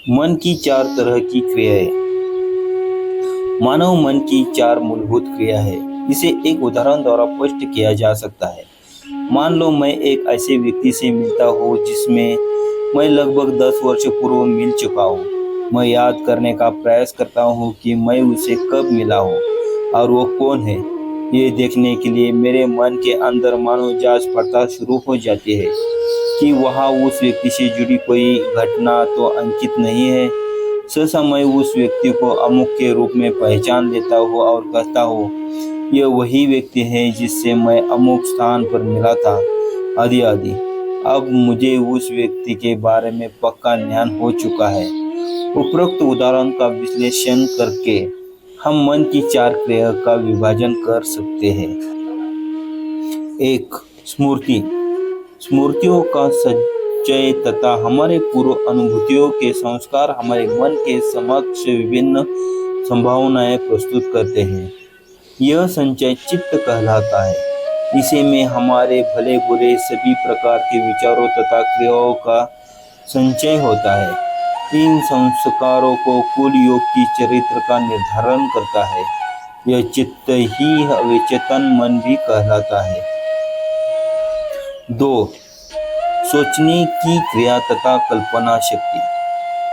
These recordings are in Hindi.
मन की चार तरह की क्रियाएं। मानव मन की चार मूलभूत क्रिया है। इसे एक उदाहरण द्वारा स्पष्ट किया जा सकता है। मान लो मैं एक ऐसे व्यक्ति से मिलता हूँ जिसमें मैं लगभग 10 वर्ष पूर्व मिल चुका हूँ। मैं याद करने का प्रयास करता हूँ कि मैं उसे कब मिला हूँ और वो कौन है। ये देखने के लिए मेरे मन के अंदर मानो जांच पड़ताल शुरू हो जाती है कि वहाँ उस व्यक्ति से जुड़ी कोई घटना तो अंकित नहीं है। सहसा मैं उस व्यक्ति को अमुक के रूप में पहचान लेता हूँ और कहता हूँ, यह वही व्यक्ति है जिससे मैं अमुक स्थान पर मिला था, आदि आदि। अब मुझे उस व्यक्ति के बारे में पक्का ज्ञान हो चुका है। उपरोक्त उदाहरण का विश्लेषण करके हम मन की चार क्रिया का विभाजन कर सकते हैं। 1. स्मृति। स्मृतियों का संचय तथा हमारे पूर्व अनुभूतियों के संस्कार हमारे मन के समक्ष विभिन्न संभावनाएं प्रस्तुत करते हैं। यह संचय चित्त कहलाता है। इसे में हमारे भले बुरे सभी प्रकार के विचारों तथा क्रियाओं का संचय होता है। इन संस्कारों को कुल योग की चरित्र का निर्धारण करता है। यह चित्त ही अवचेतन मन भी कहलाता है। 2. सोचने की क्रिया तथा कल्पना शक्ति।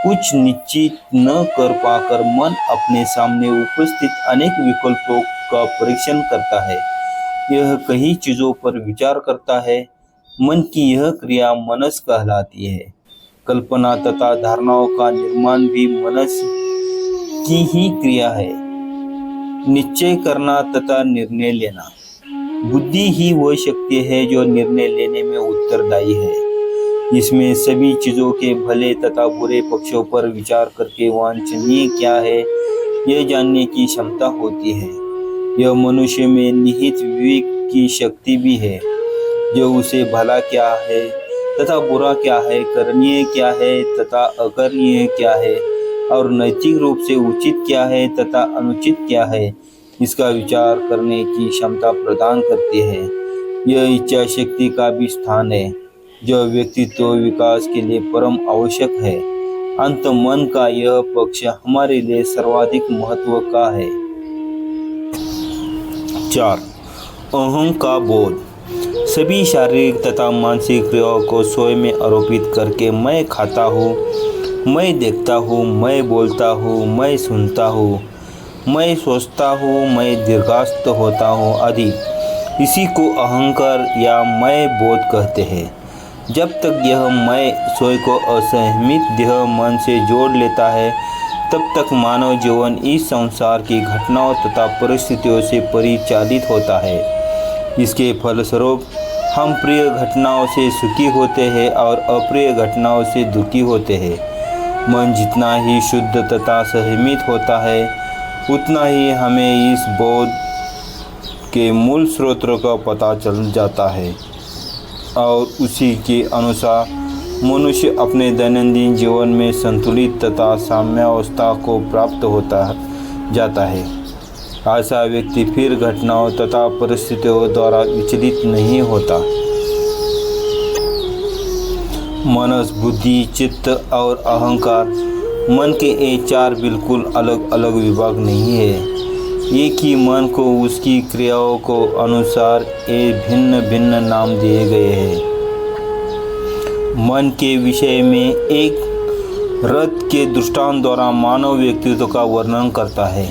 कुछ निश्चित न कर पाकर मन अपने सामने उपस्थित अनेक विकल्पों का परीक्षण करता है। यह कई चीजों पर विचार करता है। मन की यह क्रिया मनस कहलाती है। कल्पना तथा धारणाओं का निर्माण भी मनस की ही क्रिया है। निश्चय करना तथा निर्णय लेना। बुद्धि ही वह शक्ति है जो निर्णय लेने में उत्तरदायी है। इसमें सभी चीजों के भले तथा बुरे पक्षों पर विचार करके वांछनीय क्या है यह जानने की क्षमता होती है। यह मनुष्य में निहित विवेक की शक्ति भी है, जो उसे भला क्या है तथा बुरा क्या है, करणीय क्या है तथा अकरणीय क्या है और नैतिक रूप से उचित क्या है तथा अनुचित क्या है, इसका विचार करने की क्षमता प्रदान करती है। यह इच्छा शक्ति का भी स्थान है, जो व्यक्तित्व विकास के लिए परम आवश्यक है। अंत मन का यह पक्ष हमारे लिए सर्वाधिक महत्व का है। 4. अहं का बोध। सभी शारीरिक तथा मानसिक क्रियाओं को स्वयं में आरोपित करके मैं खाता हूँ, मैं देखता हूँ, मैं बोलता हूँ, मैं सुनता हूँ, मैं सोचता हूँ, मैं दीर्घास्त होता हूँ आदि। इसी को अहंकार या मैं बोध कहते हैं। जब तक यह मैं स्वयं को असहमित देह मन से जोड़ लेता है, तब तक मानव जीवन इस संसार की घटनाओं तथा परिस्थितियों से परिचालित होता है। इसके फलस्वरूप हम प्रिय घटनाओं से सुखी होते हैं और अप्रिय घटनाओं से दुखी होते हैं। मन जितना ही शुद्ध तथा संयमित होता है, उतना ही हमें इस बोध के मूल स्रोत का पता चल जाता है और उसी के अनुसार मनुष्य अपने दैनंदिन जीवन में संतुलित तथा साम्यावस्था को प्राप्त होता जाता है। ऐसा व्यक्ति फिर घटनाओं तथा परिस्थितियों द्वारा विचलित नहीं होता। मनस, बुद्धि, चित्त और अहंकार मन के ये चार बिल्कुल अलग अलग विभाग नहीं है। एक ही मन को उसकी क्रियाओं को अनुसार ये भिन्न भिन्न नाम दिए गए हैं। मन के विषय में एक रथ के दृष्टांत द्वारा मानव व्यक्तित्व का वर्णन करता है।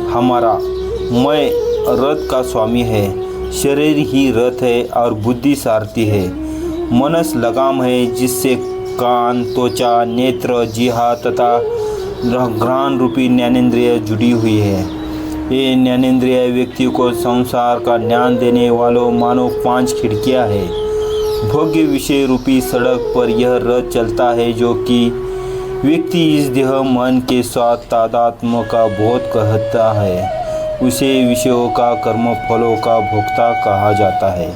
हमारा मैं रथ का स्वामी है, शरीर ही रथ है और बुद्धि सारथी है। मनस लगाम है जिससे कान, त्वचा, नेत्र, जिह्वा तथा घ्राण रूपी ज्ञानेंद्रिय जुड़ी हुई है। ये ज्ञानेंद्रिय व्यक्ति को संसार का ज्ञान देने वालों मानो 5 खिड़कियां है। भोग्य विषय रूपी सड़क पर यह रथ चलता है, जो कि व्यक्ति इस देह मन के साथ तादात्म्य का बोध कहता है। उसे विषयों का कर्म फलों का भोक्ता कहा जाता है।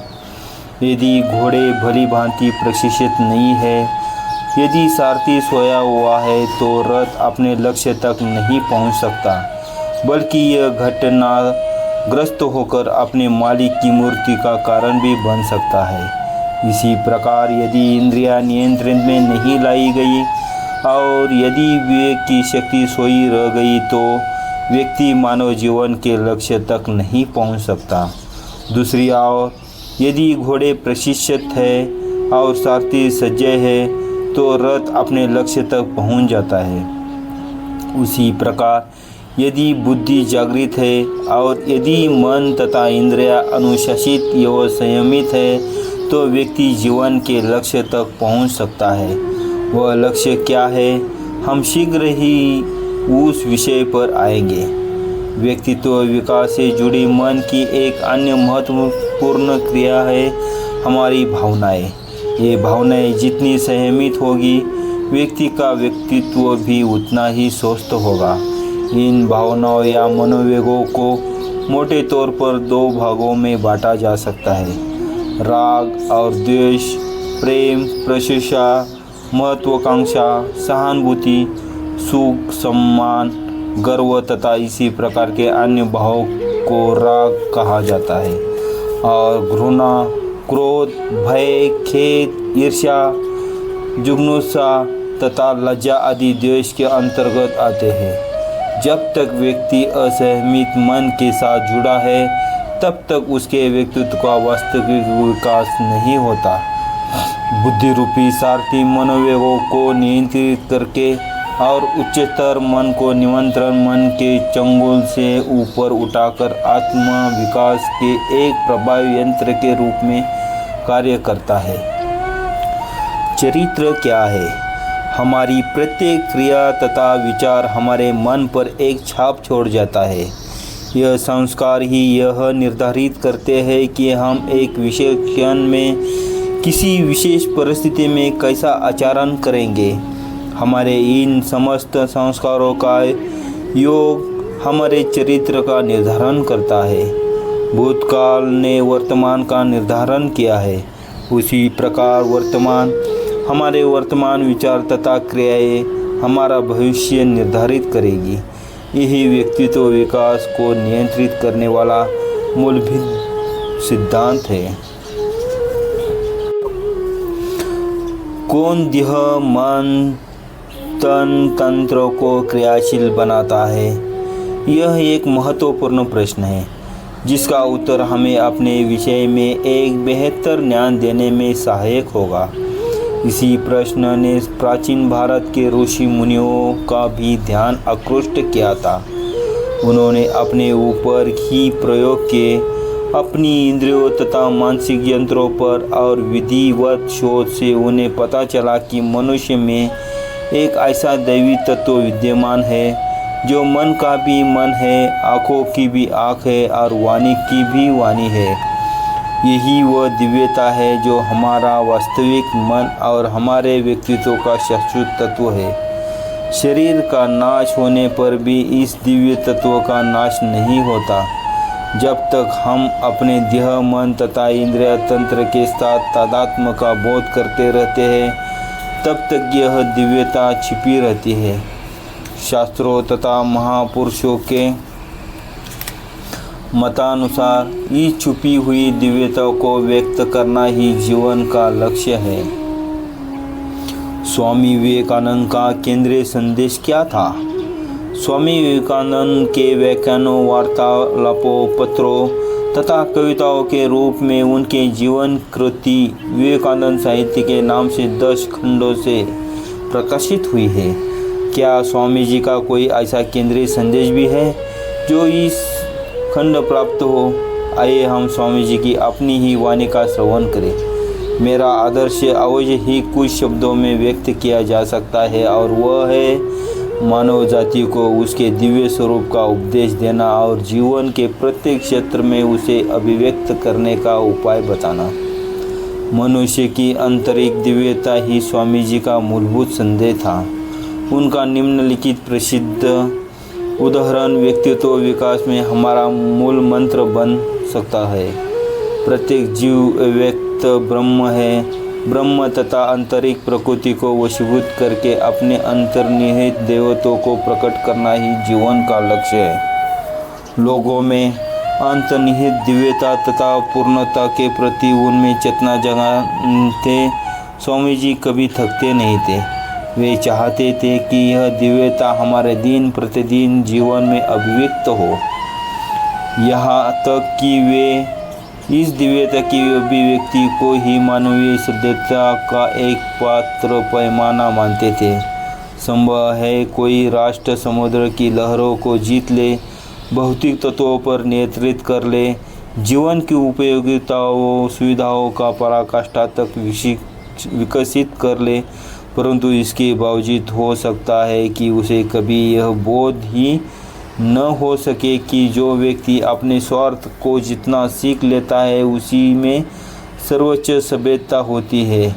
यदि घोड़े भली भांति प्रशिक्षित नहीं है, यदि सारथी सोया हुआ है, तो रथ अपने लक्ष्य तक नहीं पहुंच सकता, बल्कि यह घटनाग्रस्त होकर अपने मालिक की मृत्यु का कारण भी बन सकता है। इसी प्रकार यदि इंद्रियां नियंत्रण में नहीं लाई गई, और यदि विवेक की शक्ति सोई रह गई तो व्यक्ति मानव जीवन के लक्ष्य तक नहीं पहुंच सकता। दूसरी ओर यदि घोड़े प्रशिक्षित है और सारथी सज्जय है तो रथ अपने लक्ष्य तक पहुंच जाता है। उसी प्रकार यदि बुद्धि जागृत है और यदि मन तथा इंद्रियां अनुशासित एवं संयमित है तो व्यक्ति जीवन के लक्ष्य तक पहुंच सकता है। वह लक्ष्य क्या है, हम शीघ्र ही उस विषय पर आएंगे। व्यक्तित्व विकास से जुड़ी मन की एक अन्य महत्वपूर्ण क्रिया है हमारी भावनाएं। ये भावनाएं जितनी संयमित होगी व्यक्ति का व्यक्तित्व भी उतना ही स्वस्थ होगा। इन भावनाओं या मनोवेगों को मोटे तौर पर दो भागों में बांटा जा सकता है, राग और द्वेष, प्रेम, प्रशंसा, महत्वाकांक्षा, सहानुभूति, सुख, सम्मान, गर्व तथा इसी प्रकार के अन्य भावों को राग कहा जाता है। और घृणा, क्रोध, भय, खेद, ईर्ष्या, जुगनुसा तथा लज्जा आदि द्वेष के अंतर्गत आते हैं। जब तक व्यक्ति असहमित मन के साथ जुड़ा है तब तक उसके व्यक्तित्व का वास्तविक विकास नहीं होता। बुद्धि रूपी सारथी मनोवेगों को नियंत्रित करके और उच्चतर मन को नियंत्रण मन के चंगुल से ऊपर उठाकर आत्म विकास के एक प्रभावी यंत्र के रूप में कार्य करता है। चरित्र क्या है? हमारी प्रत्येक क्रिया तथा विचार हमारे मन पर एक छाप छोड़ जाता है। यह संस्कार ही यह निर्धारित करते हैं कि हम एक विशेष क्षण में किसी विशेष परिस्थिति में कैसा आचरण करेंगे। हमारे इन समस्त संस्कारों का योग हमारे चरित्र का निर्धारण करता है। भूतकाल ने वर्तमान का निर्धारण किया है, उसी प्रकार हमारे वर्तमान विचार तथा क्रियाएं हमारा भविष्य निर्धारित करेगी। यही व्यक्तित्व विकास को नियंत्रित करने वाला मूलभूत सिद्धांत है। कौन देह, मन, तन, तंत्र को क्रियाशील बनाता है? यह एक महत्वपूर्ण प्रश्न है जिसका उत्तर हमें अपने विषय में एक बेहतर ज्ञान देने में सहायक होगा। इसी प्रश्न ने प्राचीन भारत के ऋषि मुनियों का भी ध्यान आकृष्ट किया था। उन्होंने अपने ऊपर ही प्रयोग किए, अपनी इंद्रियों तथा मानसिक यंत्रों पर और विधिवत शोध से उन्हें पता चला कि मनुष्य में एक ऐसा दैवी तत्व विद्यमान है जो मन का भी मन है, आँखों की भी आँख है और वाणी की भी वाणी है। यही वह दिव्यता है जो हमारा वास्तविक मन और हमारे व्यक्तित्व का शाश्वत तत्व है। शरीर का नाश होने पर भी इस दिव्य तत्व का नाश नहीं होता। जब तक हम अपने देह, मन तथा इंद्रिय तंत्र के साथ तादात्म्य का बोध करते रहते हैं तब तक यह दिव्यता छिपी रहती है। शास्त्रों तथा महापुरुषों के मतानुसार इस छुपी हुई दिव्यता को व्यक्त करना ही जीवन का लक्ष्य है। स्वामी विवेकानंद का केंद्रीय संदेश क्या था? स्वामी विवेकानंद के व्याख्यानों, वार्तालापों, पत्रों तथा कविताओं के रूप में उनके जीवन कृति विवेकानंद साहित्य के नाम से 10 खंडों से प्रकाशित हुई है। क्या स्वामी जी का कोई ऐसा केंद्रीय संदेश भी है जो इस खंड प्राप्त हो? आइए हम स्वामी जी की अपनी ही वाणी का श्रवण करें। मेरा आदर्श अवश्य ही कुछ शब्दों में व्यक्त किया जा सकता है और वह है मानव जाति को उसके दिव्य स्वरूप का उपदेश देना और जीवन के प्रत्येक क्षेत्र में उसे अभिव्यक्त करने का उपाय बताना। मनुष्य की आंतरिक दिव्यता ही स्वामी जी का मूलभूत संदेश था। उनका निम्नलिखित प्रसिद्ध उदाहरण व्यक्तित्व विकास में हमारा मूल मंत्र बन सकता है। प्रत्येक जीव व्यक्त ब्रह्म है। ब्रह्म तथा आंतरिक प्रकृति को वशीभूत करके अपने अंतर्निहित देवत्व को प्रकट करना ही जीवन का लक्ष्य है। लोगों में अंतर्निहित दिव्यता तथा पूर्णता के प्रति उनमें चेतना जगाते स्वामी जी कभी थकते नहीं थे। वे चाहते थे कि यह दिव्यता हमारे दिन प्रतिदिन जीवन में अभिव्यक्त हो, यहाँ तक कि वे इस दिव्यता की अभिव्यक्ति को ही मानवीय सभ्यता का एक पात्र पैमाना मानते थे। संभव है कोई राष्ट्र समुद्र की लहरों को जीत ले, भौतिक तत्वों पर नियंत्रित कर ले, जीवन की उपयोगिताओं सुविधाओं का पराकाष्ठा तक विकसित कर ले, परंतु इसके बावजूद हो सकता है कि उसे कभी यह बोध ही न हो सके कि जो व्यक्ति अपने स्वार्थ को जितना सीख लेता है उसी में सर्वोच्च सभ्यता होती है।